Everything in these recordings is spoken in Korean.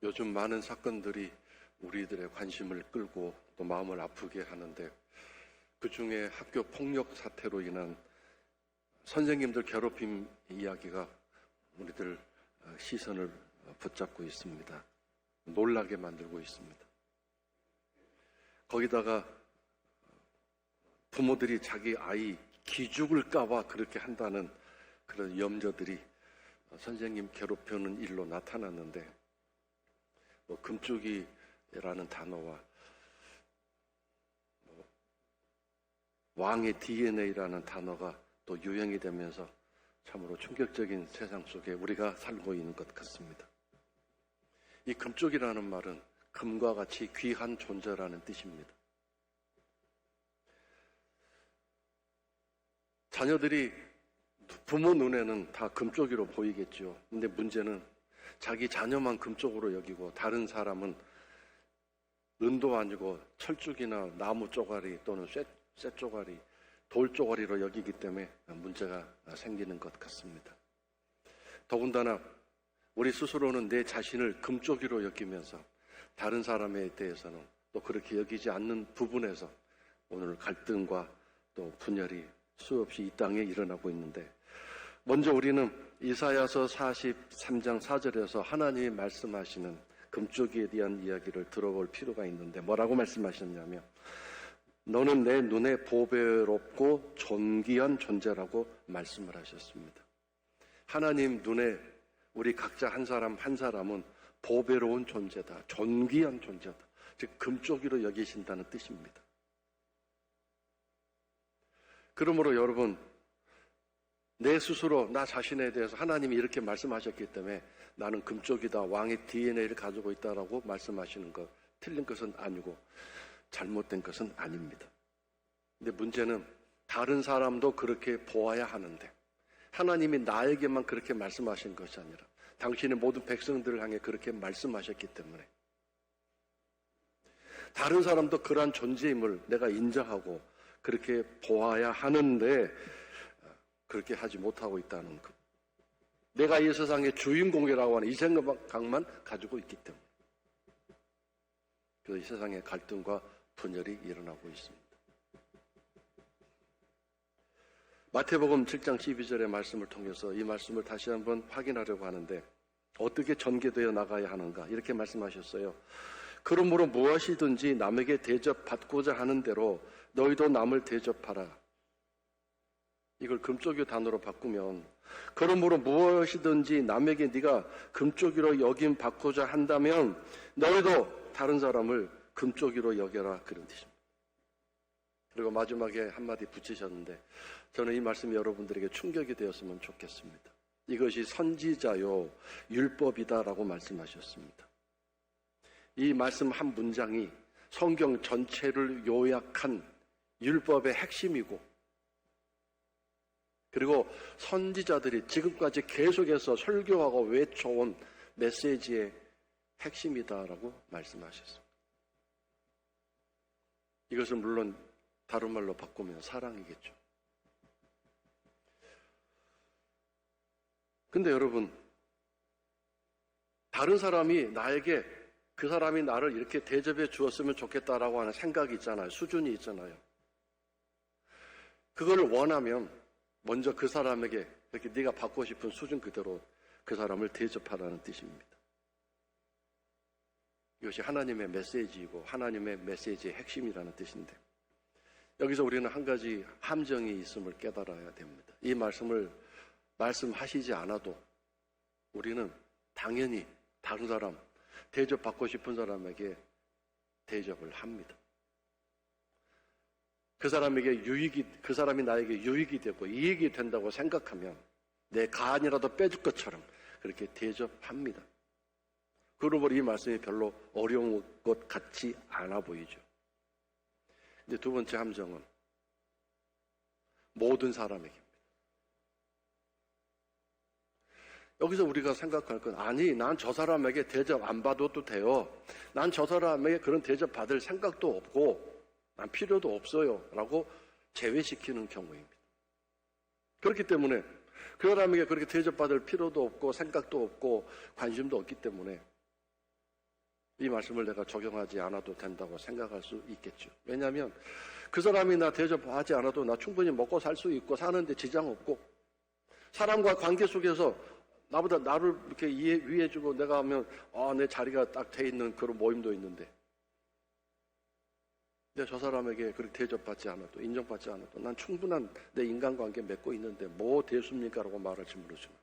요즘 많은 사건들이 우리들의 관심을 끌고 또 마음을 아프게 하는데, 그 중에 학교 폭력 사태로 인한 선생님들 괴롭힘 이야기가 우리들 시선을 붙잡고 있습니다. 놀라게 만들고 있습니다. 거기다가 부모들이 자기 아이 기죽을까봐 그렇게 한다는 그런 염려들이 선생님 괴롭히는 일로 나타났는데, 금쪽이라는 단어와 왕의 DNA라는 단어가 또 유행이 되면서 참으로 충격적인 세상 속에 우리가 살고 있는 것 같습니다. 이 금쪽이라는 말은 금과 같이 귀한 존재라는 뜻입니다. 자녀들이 부모 눈에는 다 금쪽이로 보이겠죠. 근데 문제는 자기 자녀만 금쪽으로 여기고 다른 사람은 은도 아니고 철쭉이나 나무 쪼가리 또는 쇠 쪼가리, 돌 쪼가리로 여기기 때문에 문제가 생기는 것 같습니다. 더군다나 우리 스스로는 내 자신을 금쪽이로 여기면서 다른 사람에 대해서는 또 그렇게 여기지 않는 부분에서 오늘 갈등과 또 분열이 수없이 이 땅에 일어나고 있는데, 먼저 우리는 이사야서 43장 4절에서 하나님이 말씀하시는 금쪽이에 대한 이야기를 들어볼 필요가 있는데, 뭐라고 말씀하셨냐면, 너는 내 눈에 보배롭고 존귀한 존재라고 말씀을 하셨습니다. 하나님 눈에 우리 각자 한 사람 한 사람은 보배로운 존재다, 존귀한 존재다, 즉 금쪽이로 여기신다는 뜻입니다. 그러므로 여러분, 내 스스로 나 자신에 대해서 하나님이 이렇게 말씀하셨기 때문에 나는 금쪽이다, 왕의 DNA를 가지고 있다라고 말씀하시는 것, 틀린 것은 아니고 잘못된 것은 아닙니다. 근데 문제는 다른 사람도 그렇게 보아야 하는데, 하나님이 나에게만 그렇게 말씀하신 것이 아니라 당신의 모든 백성들을 향해 그렇게 말씀하셨기 때문에 다른 사람도 그러한 존재임을 내가 인정하고 그렇게 보아야 하는데 그렇게 하지 못하고 있다는 것. 내가 이 세상의 주인공이라고 하는 이 생각만 가지고 있기 때문에 그 세상의 갈등과 분열이 일어나고 있습니다. 마태복음 7장 12절의 말씀을 통해서 이 말씀을 다시 한번 확인하려고 하는데, 어떻게 전개되어 나가야 하는가 이렇게 말씀하셨어요. 그러므로 무엇이든지 남에게 대접받고자 하는 대로 너희도 남을 대접하라. 이걸 금쪽이 단어로 바꾸면, 그러므로 무엇이든지 남에게 네가 금쪽이로 여김 받고자 한다면 너희도 다른 사람을 금쪽이로 여겨라, 그런 뜻입니다. 그리고 마지막에 한마디 붙이셨는데, 저는 이 말씀이 여러분들에게 충격이 되었으면 좋겠습니다. 이것이 선지자요 율법이다라고 말씀하셨습니다. 이 말씀 한 문장이 성경 전체를 요약한 율법의 핵심이고, 그리고 선지자들이 지금까지 계속해서 설교하고 외쳐온 메시지의 핵심이다라고 말씀하셨습니다. 이것은 물론 다른 말로 바꾸면 사랑이겠죠. 근데 여러분, 다른 사람이 나에게 그 사람이 나를 이렇게 대접해 주었으면 좋겠다라고 하는 생각이 있잖아요. 수준이 있잖아요. 그걸 원하면 먼저 그 사람에게 이렇게 네가 받고 싶은 수준 그대로 그 사람을 대접하라는 뜻입니다. 이것이 하나님의 메시지이고 하나님의 메시지의 핵심이라는 뜻인데, 여기서 우리는 한 가지 함정이 있음을 깨달아야 됩니다. 이 말씀을 말씀하시지 않아도 우리는 당연히 다른 사람, 대접받고 싶은 사람에게 대접을 합니다. 그 사람이 나에게 유익이 되고 이익이 된다고 생각하면 내 간이라도 빼줄 것처럼 그렇게 대접합니다. 그러므로 이 말씀이 별로 어려운 것 같지 않아 보이죠. 이제 두 번째 함정은 모든 사람에게입니다. 여기서 우리가 생각할 건, 아니, 난 저 사람에게 대접 안 받아도 돼요. 난 저 사람에게 그런 대접 받을 생각도 없고 난 필요도 없어요 라고 제외시키는 경우입니다. 그렇기 때문에 그 사람에게 그렇게 대접받을 필요도 없고 생각도 없고 관심도 없기 때문에 이 말씀을 내가 적용하지 않아도 된다고 생각할 수 있겠죠. 왜냐하면 그 사람이 나 대접하지 않아도 나 충분히 먹고 살 수 있고 사는데 지장 없고, 사람과 관계 속에서 나보다 나를 이렇게 위해주고 내가 하면 내 자리가 딱 돼 있는 그런 모임도 있는데, 근데 저 사람에게 그렇게 대접받지 않아도, 인정받지 않아도 난 충분한 내 인간관계 맺고 있는데 뭐 대수입니까? 라고 말할지 모르지만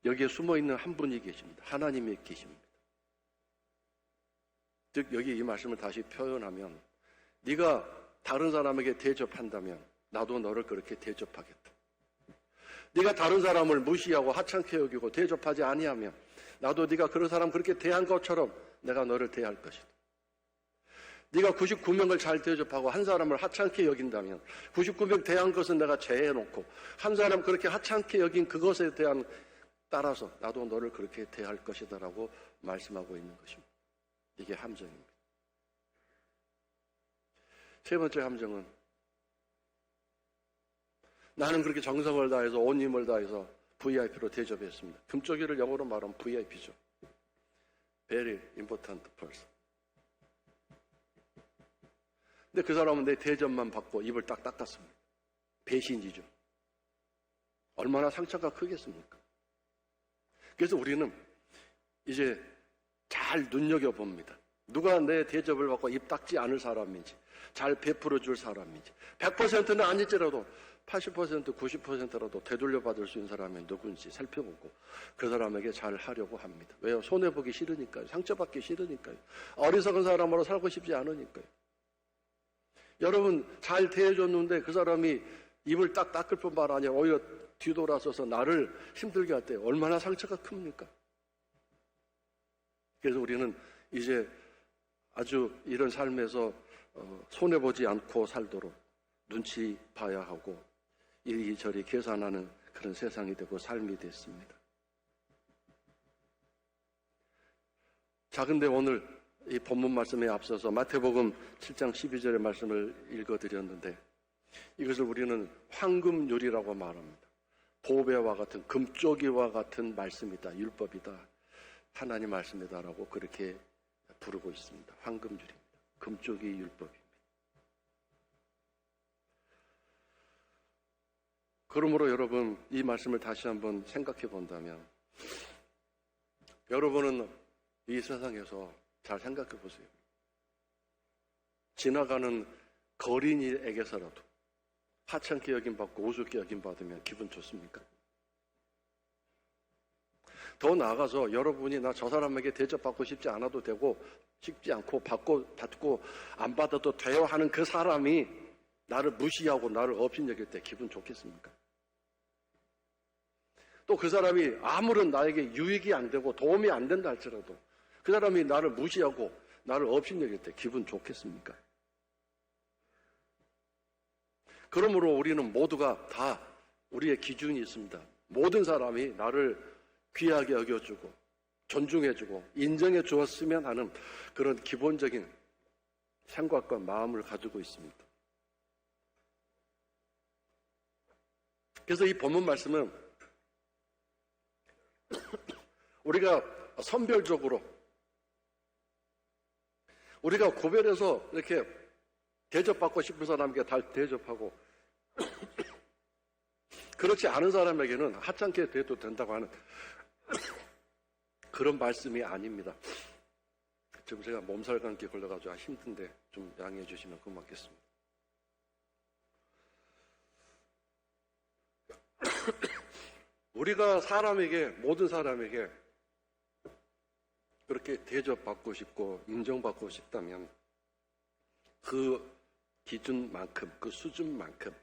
여기에 숨어있는 한 분이 계십니다. 하나님이 계십니다. 즉 여기 이 말씀을 다시 표현하면, 네가 다른 사람에게 대접한다면 나도 너를 그렇게 대접하겠다. 네가 다른 사람을 무시하고 하찮게 여기고 대접하지 아니하면 나도 네가 그런 사람 그렇게 대한 것처럼 내가 너를 대할 것이다. 네가 99명을 잘 대접하고 한 사람을 하찮게 여긴다면 99명 대한 것은 내가 제해놓고 한 사람 그렇게 하찮게 여긴 그것에 대한 따라서 나도 너를 그렇게 대할 것이다 라고 말씀하고 있는 것입니다. 이게 함정입니다. 세 번째 함정은, 나는 그렇게 정성을 다해서 온 힘을 다해서 VIP로 대접했습니다. 금쪽이를 영어로 말하면 VIP죠. Very important person. 근데 그 사람은 내 대접만 받고 입을 딱 닦았습니다. 배신이죠. 얼마나 상처가 크겠습니까? 그래서 우리는 이제 잘 눈여겨봅니다. 누가 내 대접을 받고 입 닦지 않을 사람인지, 잘 베풀어 줄 사람인지, 100%는 아닐지라도 80%, 90%라도 되돌려 받을 수 있는 사람이 누군지 살펴보고 그 사람에게 잘 하려고 합니다. 왜요? 손해보기 싫으니까요. 상처받기 싫으니까요. 어리석은 사람으로 살고 싶지 않으니까요. 여러분 잘 대해줬는데 그 사람이 입을 딱 닦을 뿐만 아니라 오히려 뒤돌아서서 나를 힘들게 할 때 얼마나 상처가 큽니까? 그래서 우리는 이제 아주 이런 삶에서 손해보지 않고 살도록 눈치 봐야 하고 이리저리 계산하는 그런 세상이 되고 삶이 됐습니다. 자, 근데 오늘 이 본문 말씀에 앞서서 마태복음 7장 12절의 말씀을 읽어드렸는데, 이것을 우리는 황금률이라고 말합니다. 보배와 같은, 금쪽이와 같은 말씀이다, 율법이다, 하나님 말씀이다라고 그렇게 부르고 있습니다. 황금률입니다. 금쪽이 율법입니다. 그러므로 여러분 이 말씀을 다시 한번 생각해 본다면, 여러분은 이 세상에서 잘 생각해 보세요. 지나가는 거린이에게서라도 하찮게 여김받고 우습게 여김받으면 기분 좋습니까? 더 나아가서 여러분이 나 저 사람에게 대접받고 싶지 않아도 되고 싶지 않고 받고 안 받아도 돼요 하는 그 사람이 나를 무시하고 나를 업신여길 때 기분 좋겠습니까? 또 그 사람이 아무런 나에게 유익이 안 되고 도움이 안 된다 할지라도 그 사람이 나를 무시하고 나를 업신여길 때 기분 좋겠습니까? 그러므로 우리는 모두가 다 우리의 기준이 있습니다. 모든 사람이 나를 귀하게 여겨주고 존중해주고 인정해 주었으면 하는 그런 기본적인 생각과 마음을 가지고 있습니다. 그래서 이 본문 말씀은 우리가 선별적으로 우리가 구별해서 이렇게 대접받고 싶은 사람에게 다 대접하고 그렇지 않은 사람에게는 하찮게 대도 된다고 하는 그런 말씀이 아닙니다. 지금 제가 몸살 감기에 걸려가지고 힘든데 좀 양해해 주시면 고맙겠습니다. 우리가 모든 사람에게 그렇게 대접받고 싶고 인정받고 싶다면 그 기준만큼, 그 수준만큼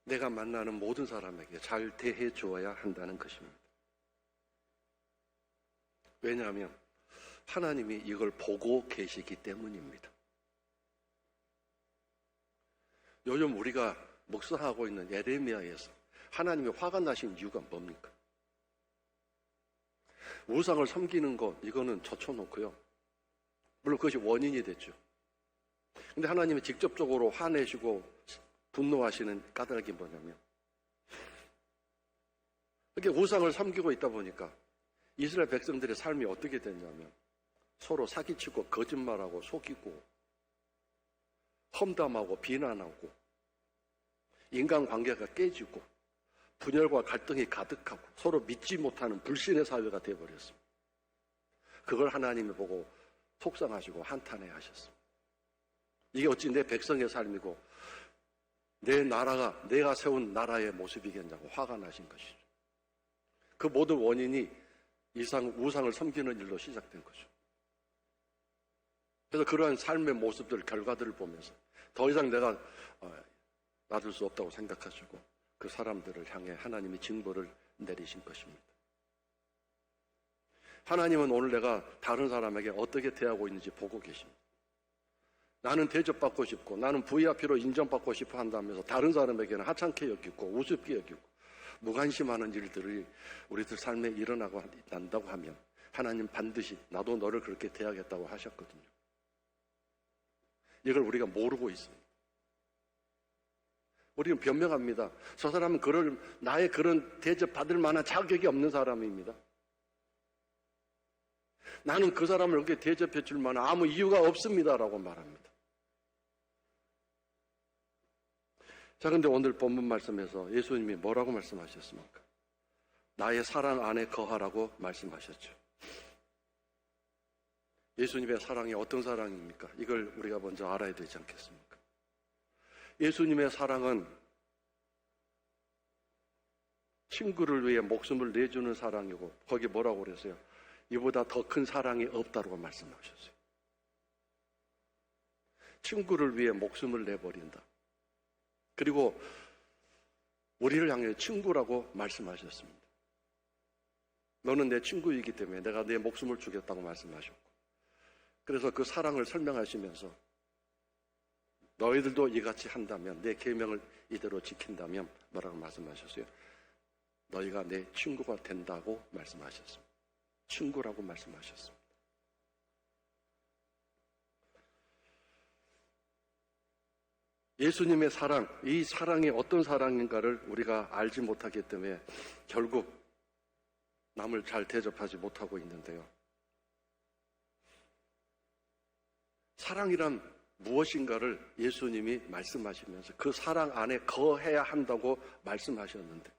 내가 만나는 모든 사람에게 잘 대해 주어야 한다는 것입니다. 왜냐하면 하나님이 이걸 보고 계시기 때문입니다. 요즘 우리가 묵상하고 있는 예레미야에서 하나님이 화가 나신 이유가 뭡니까? 우상을 섬기는 것, 이거는 젖혀놓고요. 물론 그것이 원인이 됐죠. 근데 하나님이 직접적으로 화내시고 분노하시는 까닭이 뭐냐면, 이렇게 우상을 섬기고 있다 보니까 이스라엘 백성들의 삶이 어떻게 됐냐면 서로 사기치고 거짓말하고 속이고 험담하고 비난하고 인간관계가 깨지고 분열과 갈등이 가득하고 서로 믿지 못하는 불신의 사회가 되어버렸습니다. 그걸 하나님이 보고 속상하시고 한탄해 하셨습니다. 이게 어찌 내 백성의 삶이고 내 나라가 내가 세운 나라의 모습이겠냐고 화가 나신 것이죠. 그 모든 원인이 우상을 섬기는 일로 시작된 거죠. 그래서 그러한 삶의 모습들, 결과들을 보면서 더 이상 내가 놔둘 수 없다고 생각하시고 그 사람들을 향해 하나님이 징벌을 내리신 것입니다. 하나님은 오늘 내가 다른 사람에게 어떻게 대하고 있는지 보고 계십니다. 나는 대접받고 싶고 나는 VIP로 인정받고 싶어 한다면서 다른 사람에게는 하찮게 여기고 우습게 여기고 무관심하는 일들이 우리들 삶에 일어나고 난다고 하면 하나님 반드시 나도 너를 그렇게 대하겠다고 하셨거든요. 이걸 우리가 모르고 있습니다. 우리는 변명합니다. 저 사람은 나의 그런 대접받을 만한 자격이 없는 사람입니다. 나는 그 사람을 그렇게 대접해 줄 만한 아무 이유가 없습니다라고 말합니다. 자, 근데 오늘 본문 말씀에서 예수님이 뭐라고 말씀하셨습니까? 나의 사랑 안에 거하라고 말씀하셨죠. 예수님의 사랑이 어떤 사랑입니까? 이걸 우리가 먼저 알아야 되지 않겠습니까? 예수님의 사랑은 친구를 위해 목숨을 내주는 사랑이고 거기 뭐라고 그랬어요? 이보다 더 큰 사랑이 없다고 말씀하셨어요. 친구를 위해 목숨을 내버린다. 그리고 우리를 향해 친구라고 말씀하셨습니다. 너는 내 친구이기 때문에 내가 내 목숨을 주겠다고 말씀하셨고, 그래서 그 사랑을 설명하시면서 너희들도 이같이 한다면, 내 계명을 이대로 지킨다면 뭐라고 말씀하셨어요? 너희가 내 친구가 된다고 말씀하셨습니다. 친구라고 말씀하셨습니다. 예수님의 사랑, 이 사랑이 어떤 사랑인가를 우리가 알지 못하기 때문에 결국 남을 잘 대접하지 못하고 있는데요. 사랑이란 무엇인가를 예수님이 말씀하시면서 그 사랑 안에 거해야 한다고 말씀하셨는데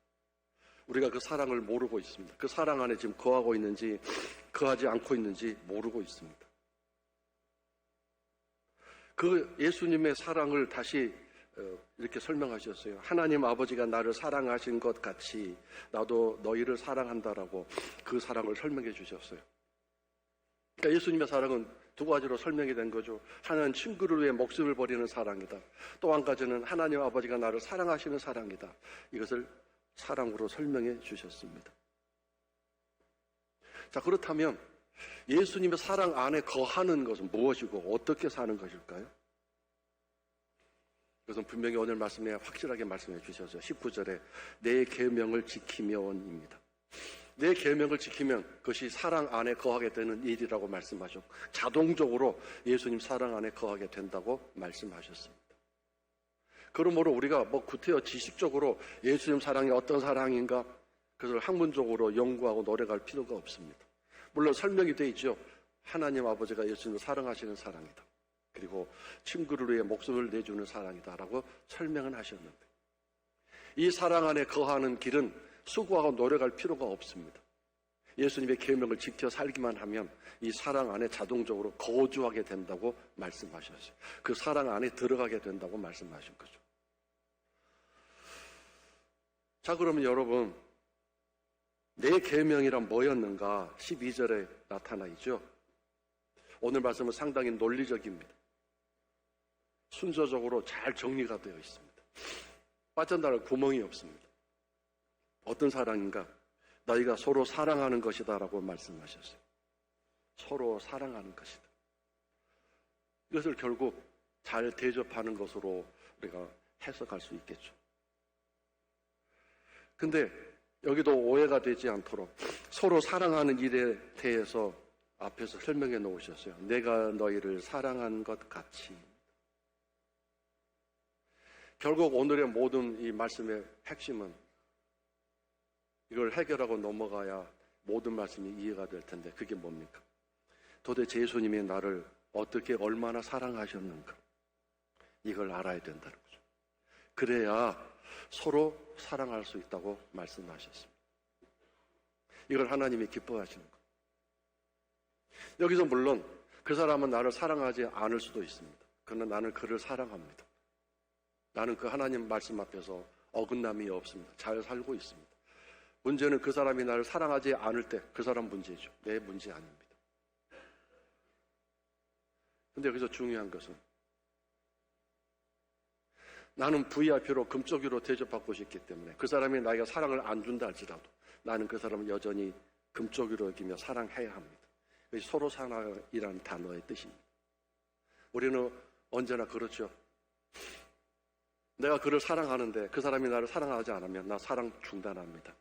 우리가 그 사랑을 모르고 있습니다. 그 사랑 안에 지금 거하고 있는지 거하지 않고 있는지 모르고 있습니다. 그 예수님의 사랑을 다시 이렇게 설명하셨어요. 하나님 아버지가 나를 사랑하신 것 같이 나도 너희를 사랑한다라고 그 사랑을 설명해 주셨어요. 그러니까 예수님의 사랑은 두 가지로 설명이 된 거죠. 하나는 친구를 위해 목숨을 버리는 사랑이다. 또 한 가지는 하나님 아버지가 나를 사랑하시는 사랑이다. 이것을 사랑으로 설명해 주셨습니다. 자, 그렇다면 예수님의 사랑 안에 거하는 것은 무엇이고 어떻게 사는 것일까요? 그것은 분명히 오늘 말씀에 확실하게 말씀해 주셔서 19절에 내 계명을 지키면입니다. 내 계명을 지키면 그것이 사랑 안에 거하게 되는 일이라고 말씀하셨고 자동적으로 예수님 사랑 안에 거하게 된다고 말씀하셨습니다. 그러므로 우리가 구태여 지식적으로 예수님 사랑이 어떤 사랑인가 그것을 학문적으로 연구하고 노력할 필요가 없습니다. 물론 설명이 되어 있죠. 하나님 아버지가 예수님을 사랑하시는 사랑이다. 그리고 친구를 위해 목숨을 내주는 사랑이다라고 설명은 하셨는데 이 사랑 안에 거하는 길은 수고하고 노력할 필요가 없습니다. 예수님의 계명을 지켜 살기만 하면 이 사랑 안에 자동적으로 거주하게 된다고 말씀하셨어요. 그 사랑 안에 들어가게 된다고 말씀하신 거죠. 자, 그러면 여러분 내 계명이란 뭐였는가 12절에 나타나 있죠. 오늘 말씀은 상당히 논리적입니다. 순서적으로 잘 정리가 되어 있습니다. 빠져나갈 구멍이 없습니다. 어떤 사랑인가? 너희가 서로 사랑하는 것이다 라고 말씀하셨어요. 서로 사랑하는 것이다. 이것을 결국 잘 대접하는 것으로 우리가 해석할 수 있겠죠. 근데 여기도 오해가 되지 않도록 서로 사랑하는 일에 대해서 앞에서 설명해 놓으셨어요. 내가 너희를 사랑한 것 같이. 결국 오늘의 모든 이 말씀의 핵심은 이걸 해결하고 넘어가야 모든 말씀이 이해가 될 텐데 그게 뭡니까? 도대체 예수님이 나를 어떻게 얼마나 사랑하셨는가, 이걸 알아야 된다는 거죠. 그래야 서로 사랑할 수 있다고 말씀하셨습니다. 이걸 하나님이 기뻐하시는 거예요. 여기서 물론 그 사람은 나를 사랑하지 않을 수도 있습니다. 그러나 나는 그를 사랑합니다. 나는 그 하나님 말씀 앞에서 어긋남이 없습니다. 잘 살고 있습니다. 문제는 그 사람이 나를 사랑하지 않을 때 그 사람 문제죠. 내 문제 아닙니다. 근데 여기서 중요한 것은 나는 VIP로 금쪽이로 대접받고 싶기 때문에 그 사람이 나에게 사랑을 안 준다 할지라도 나는 그 사람을 여전히 금쪽이로 여기며 사랑해야 합니다. 서로 사랑이라는 단어의 뜻입니다. 우리는 언제나 그렇죠. 내가 그를 사랑하는데 그 사람이 나를 사랑하지 않으면 나 사랑 중단합니다.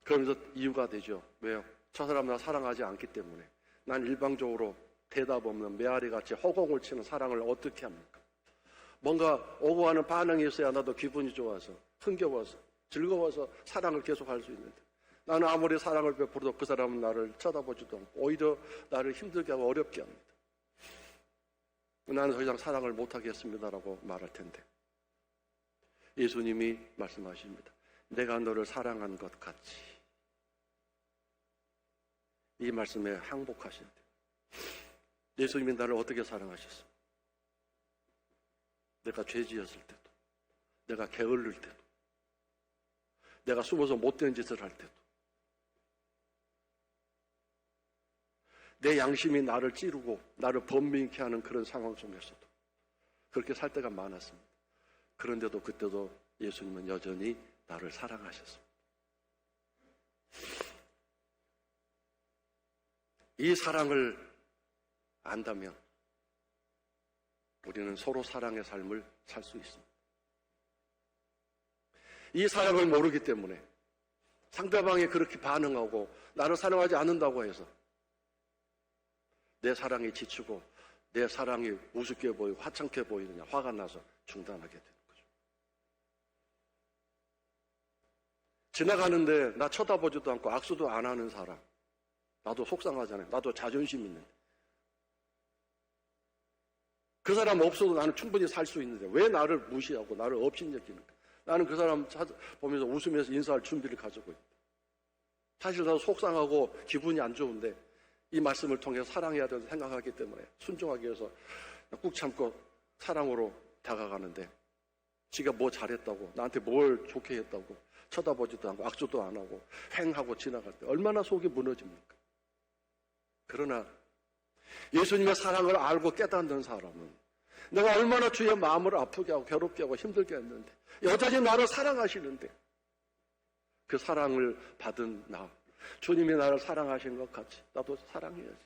그러면서 이유가 되죠. 왜요? 저 사람 나 사랑하지 않기 때문에. 난 일방적으로 대답 없는 메아리같이 허공을 치는 사랑을 어떻게 합니까? 뭔가 오고 가는 반응이 있어야 나도 기분이 좋아서 흥겨워서 즐거워서 사랑을 계속할 수 있는데, 나는 아무리 사랑을 베풀어도 그 사람은 나를 쳐다보지도 않고 오히려 나를 힘들게 하고 어렵게 합니다. 나는 더 이상 사랑을 못하겠습니다라고 말할 텐데 예수님이 말씀하십니다. 내가 너를 사랑한 것 같이. 이 말씀에 항복하셔야 돼요. 예수님이 나를 어떻게 사랑하셨어? 내가 죄 지었을 때도, 내가 게을를 때도, 내가 숨어서 못된 짓을 할 때도, 내 양심이 나를 찌르고 나를 번민케 하는 그런 상황 속에서도 그렇게 살 때가 많았습니다. 그런데도 그때도 예수님은 여전히 나를 사랑하셨습니다. 이 사랑을 안다면 우리는 서로 사랑의 삶을 살 수 있습니다. 이 사랑을 모르기 때문에 상대방이 그렇게 반응하고 나를 사랑하지 않는다고 해서 내 사랑이 지치고 내 사랑이 우습게 보이고 화창해 보이느냐, 화가 나서 중단하게 되는 거죠. 지나가는데 나 쳐다보지도 않고 악수도 안 하는 사람, 나도 속상하잖아요. 나도 자존심 있는데. 그 사람 없어도 나는 충분히 살 수 있는데 왜 나를 무시하고 나를 업신여기는가? 나는 그 사람 보면서 웃으면서 인사할 준비를 가지고 있다. 사실 나도 속상하고 기분이 안 좋은데 이 말씀을 통해서 사랑해야 된다고 생각하기 때문에 순종하기 위해서 꾹 참고 사랑으로 다가가는데 지가 뭐 잘했다고, 나한테 뭘 좋게 했다고 쳐다보지도 않고 악수도 안 하고 횡하고 지나갈 때 얼마나 속이 무너집니까? 그러나 예수님의 사랑을 알고 깨닫는 사람은 내가 얼마나 주의 마음을 아프게 하고 괴롭게 하고 힘들게 했는데 여전히 나를 사랑하시는데 그 사랑을 받은 나, 주님이 나를 사랑하신 것 같이 나도 사랑해야지.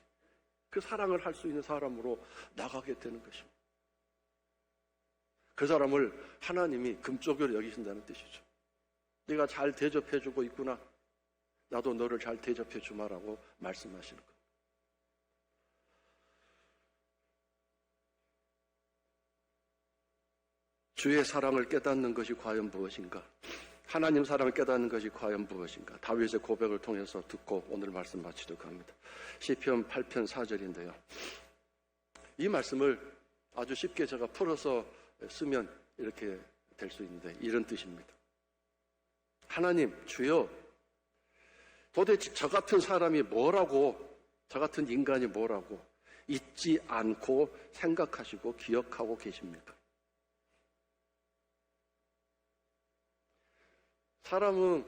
그 사랑을 할 수 있는 사람으로 나가게 되는 것입니다. 그 사람을 하나님이 금쪽으로 여기신다는 뜻이죠. 네가 잘 대접해주고 있구나. 나도 너를 잘 대접해주마라고 말씀하시는 거예요. 주의 사랑을 깨닫는 것이 과연 무엇인가? 하나님 사랑을 깨닫는 것이 과연 무엇인가? 다윗의 고백을 통해서 듣고 오늘 말씀 마치도록 합니다. 시편 8편 4절인데요. 이 말씀을 아주 쉽게 제가 풀어서 쓰면 이렇게 될 수 있는데 이런 뜻입니다. 하나님, 주여, 도대체 저 같은 사람이 뭐라고, 저 같은 인간이 뭐라고 잊지 않고 생각하시고 기억하고 계십니까? 사람은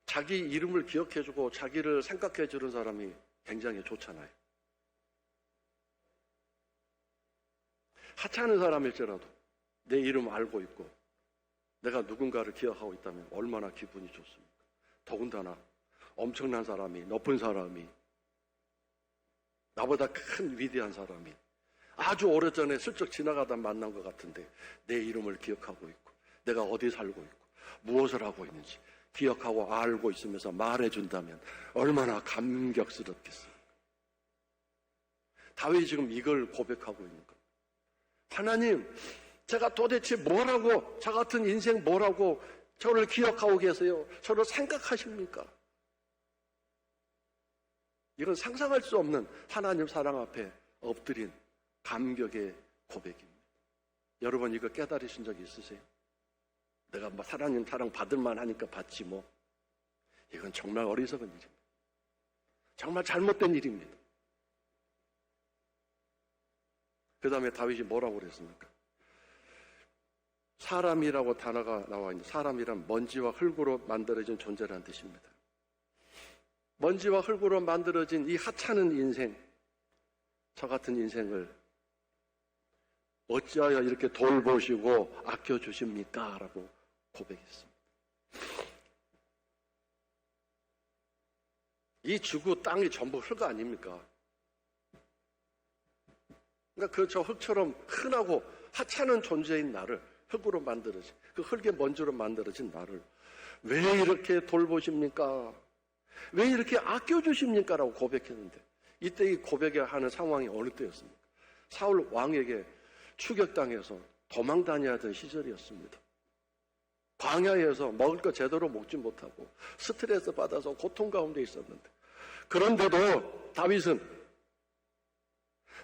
자기 이름을 기억해주고 자기를 생각해주는 사람이 굉장히 좋잖아요. 하찮은 사람일지라도 내 이름 알고 있고 내가 누군가를 기억하고 있다면 얼마나 기분이 좋습니까? 더군다나 엄청난 사람이, 높은 사람이, 나보다 큰 위대한 사람이 아주 오래전에 슬쩍 지나가다 만난 것 같은데 내 이름을 기억하고 있고 내가 어디 살고 있고 무엇을 하고 있는지 기억하고 알고 있으면서 말해준다면 얼마나 감격스럽겠어요. 다윗이 지금 이걸 고백하고 있는 거예요. 하나님, 제가 도대체 뭐라고, 저 같은 인생 뭐라고 저를 기억하고 계세요? 저를 생각하십니까? 이건 상상할 수 없는 하나님 사랑 앞에 엎드린 감격의 고백입니다. 여러분 이거 깨달으신 적 있으세요? 내가 뭐 하나님 사랑 받을 만하니까 받지 뭐. 이건 정말 어리석은 일입니다. 정말 잘못된 일입니다. 그 다음에 다윗이 뭐라고 그랬습니까? 사람이라고 단어가 나와 있는데, 사람이란 먼지와 흙으로 만들어진 존재라는 뜻입니다. 먼지와 흙으로 만들어진 이 하찮은 인생, 저 같은 인생을 어찌하여 이렇게 돌보시고 아껴주십니까? 라고 고백했습니다. 이 지구 땅이 전부 흙 아닙니까? 그러니까 저 흙처럼 흔하고 하찮은 존재인 나를, 흙으로 만들어진, 그 흙의 먼지로 만들어진 나를 왜 이렇게 돌보십니까? 왜 이렇게 아껴주십니까? 라고 고백했는데, 이때 이 고백하는 상황이 어느 때였습니까? 사울 왕에게 추격당해서 도망 다녀야 될 시절이었습니다. 광야에서 먹을 거 제대로 먹지 못하고 스트레스 받아서 고통 가운데 있었는데, 그런데도 다윗은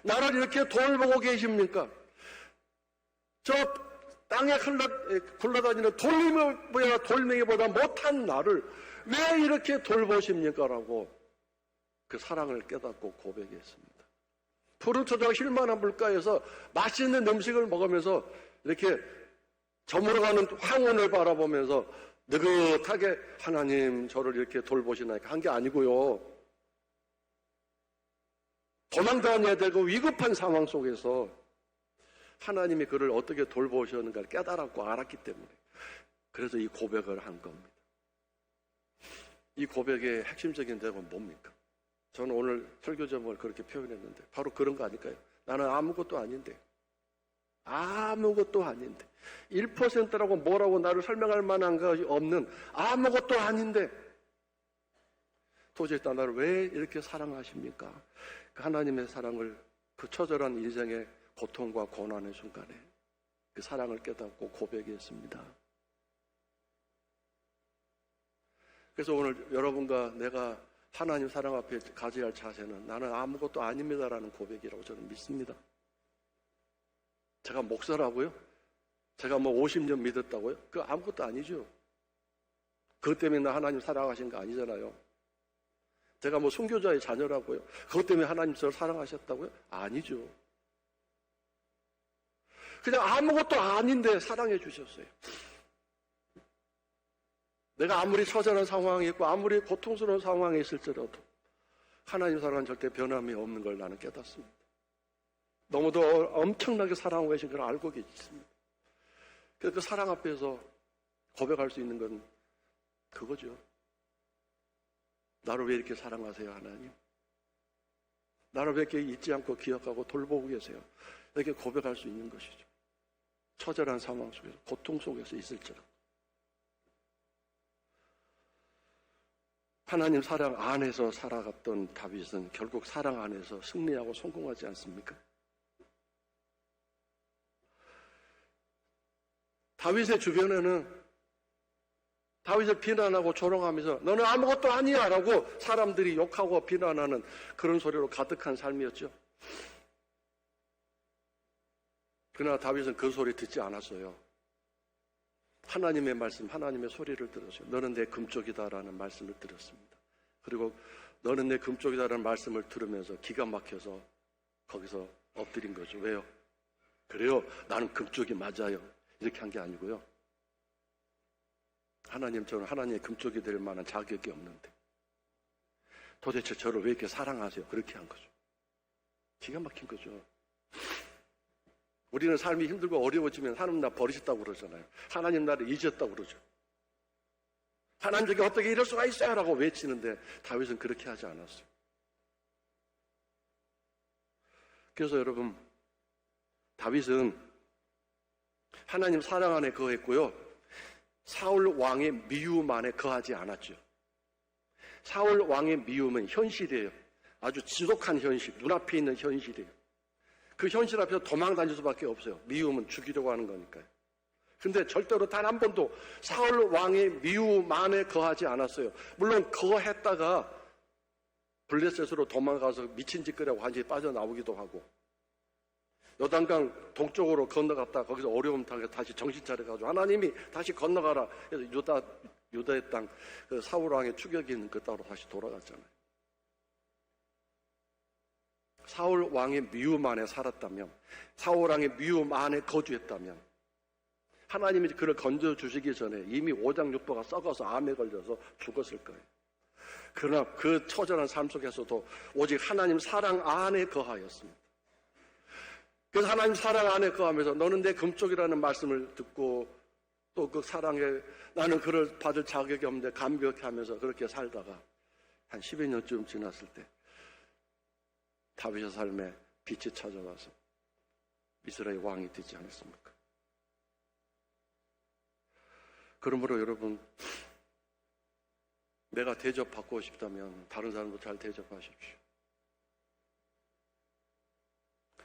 나를 이렇게 돌보고 계십니까? 저 땅에 굴러다니는 돌멩이보다 못한 나를 왜 이렇게 돌보십니까? 라고 그 사랑을 깨닫고 고백했습니다. 푸른 초장 힐만한 물가에서 맛있는 음식을 먹으면서 이렇게 저물어가는 황혼을 바라보면서 느긋하게 하나님 저를 이렇게 돌보시나이까 한 게 아니고요. 도망 다녀야 되고 위급한 상황 속에서 하나님이 그를 어떻게 돌보셨는가를 깨달았고 알았기 때문에, 그래서 이 고백을 한 겁니다. 이 고백의 핵심적인 내용은 뭡니까? 저는 오늘 설교 제목을 그렇게 표현했는데 바로 그런 거 아닐까요? 나는 아무것도 아닌데, 1%라고 뭐라고 나를 설명할 만한 것이 없는 아무것도 아닌데 도저히 나를 왜 이렇게 사랑하십니까? 그 하나님의 사랑을, 그 처절한 인생의 고통과 고난의 순간에 그 사랑을 깨닫고 고백했습니다. 그래서 오늘 여러분과 내가 하나님 사랑 앞에 가져야 할 자세는 나는 아무것도 아닙니다라는 고백이라고 저는 믿습니다. 제가 목사라고요? 제가 뭐 50년 믿었다고요? 그거 아무것도 아니죠. 그것 때문에 나 하나님 사랑하신 거 아니잖아요. 제가 뭐 순교자의 자녀라고요? 그것 때문에 하나님 저를 사랑하셨다고요? 아니죠. 그냥 아무것도 아닌데 사랑해 주셨어요. 내가 아무리 처절한 상황이 있고 아무리 고통스러운 상황에 있을지라도 하나님 사랑은 절대 변함이 없는 걸 나는 깨닫습니다. 너무도 엄청나게 사랑하고 계신 걸 알고 계십니다. 그래서 그 사랑 앞에서 고백할 수 있는 건 그거죠. 나를 왜 이렇게 사랑하세요, 하나님? 나를 왜 이렇게 잊지 않고 기억하고 돌보고 계세요? 이렇게 고백할 수 있는 것이죠. 처절한 상황 속에서, 고통 속에서 있을지라도. 하나님 사랑 안에서 살아갔던 다윗은 결국 사랑 안에서 승리하고 성공하지 않습니까? 다윗의 주변에는 다윗을 비난하고 조롱하면서 너는 아무것도 아니야 라고 사람들이 욕하고 비난하는 그런 소리로 가득한 삶이었죠. 그러나 다윗은 그 소리 듣지 않았어요. 하나님의 말씀, 하나님의 소리를 들었어요. 너는 내 금쪽이다라는 말씀을 들었습니다. 그리고 너는 내 금쪽이다라는 말씀을 들으면서 기가 막혀서 거기서 엎드린 거죠. 왜요? 그래요, 나는 금쪽이 맞아요. 이렇게 한 게 아니고요. 하나님, 저는 하나님의 금쪽이 될 만한 자격이 없는데 도대체 저를 왜 이렇게 사랑하세요? 그렇게 한 거죠. 기가 막힌 거죠. 우리는 삶이 힘들고 어려워지면 하나님 나 버리셨다고 그러잖아요. 하나님 나를 잊었다고 그러죠. 하나님 저게 어떻게 이럴 수가 있어요? 라고 외치는데 다윗은 그렇게 하지 않았어요. 그래서 여러분, 다윗은 하나님 사랑 안에 거했고요, 사울 왕의 미움 안에 거하지 않았죠. 사울 왕의 미움은 현실이에요. 아주 지독한 현실, 눈앞에 있는 현실이에요. 그 현실 앞에서 도망 다닐 수밖에 없어요. 미움은 죽이려고 하는 거니까요. 근데 절대로 단 한 번도 사울 왕의 미움만에 거하지 않았어요. 물론 거했다가 블레셋으로 도망가서 미친 짓거리하고 완전히 빠져나오기도 하고, 요단강 동쪽으로 건너갔다 거기서 어려움 당해 다시 정신 차려가지고 하나님이 다시 건너가라. 그래서 유다의 땅 그 사울 왕의 추격이 있는 그 땅으로 다시 돌아갔잖아요. 사울 왕의 미움 안에 살았다면, 사울 왕의 미움 안에 거주했다면 하나님이 그를 건져주시기 전에 이미 오장육부가 썩어서 암에 걸려서 죽었을 거예요. 그러나 그 처절한 삶 속에서도 오직 하나님 사랑 안에 거하였습니다. 그래서 하나님 사랑 안에 거하면서 너는 내 금쪽이라는 말씀을 듣고 또 그 사랑에 나는 그를 받을 자격이 없는데 감격해 하면서 그렇게 살다가 한 10여 년쯤 지났을 때 다윗의 삶에 빛이 찾아와서 이스라엘 왕이 되지 않았습니까? 그러므로 여러분, 내가 대접받고 싶다면 다른 사람도 잘 대접하십시오.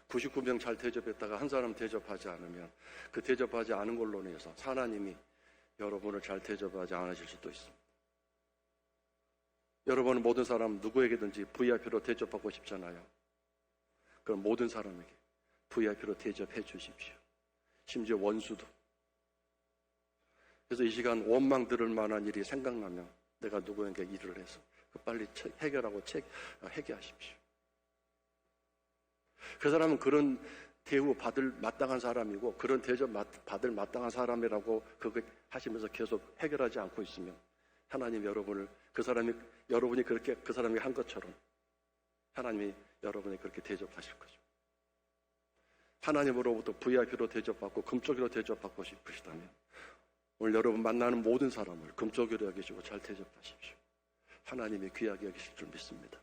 99명 잘 대접했다가 한 사람 대접하지 않으면 그 대접하지 않은 걸로 인해서 하나님이 여러분을 잘 대접하지 않으실 수도 있습니다. 여러분은 모든 사람 누구에게든지 VIP로 대접받고 싶잖아요. 그럼 모든 사람에게 VIP로 대접해 주십시오. 심지어 원수도. 그래서 이 시간 원망 들을 만한 일이 생각나면 내가 누구에게 일을 해서 빨리 해결하고 해결하십시오. 그 사람은 그런 대우 받을 마땅한 사람이고 그런 대접 받을 마땅한 사람이라고 그거 하시면서 계속 해결하지 않고 있으면 하나님 여러분이 그렇게 그 사람이 한 것처럼 하나님이 여러분이 그렇게 대접하실 거죠. 하나님으로부터 VIP로 대접받고 금쪽이로 대접받고 싶으시다면 오늘 여러분 만나는 모든 사람을 금쪽이로 여기시고 잘 대접하십시오. 하나님이 귀하게 여기실 줄 믿습니다.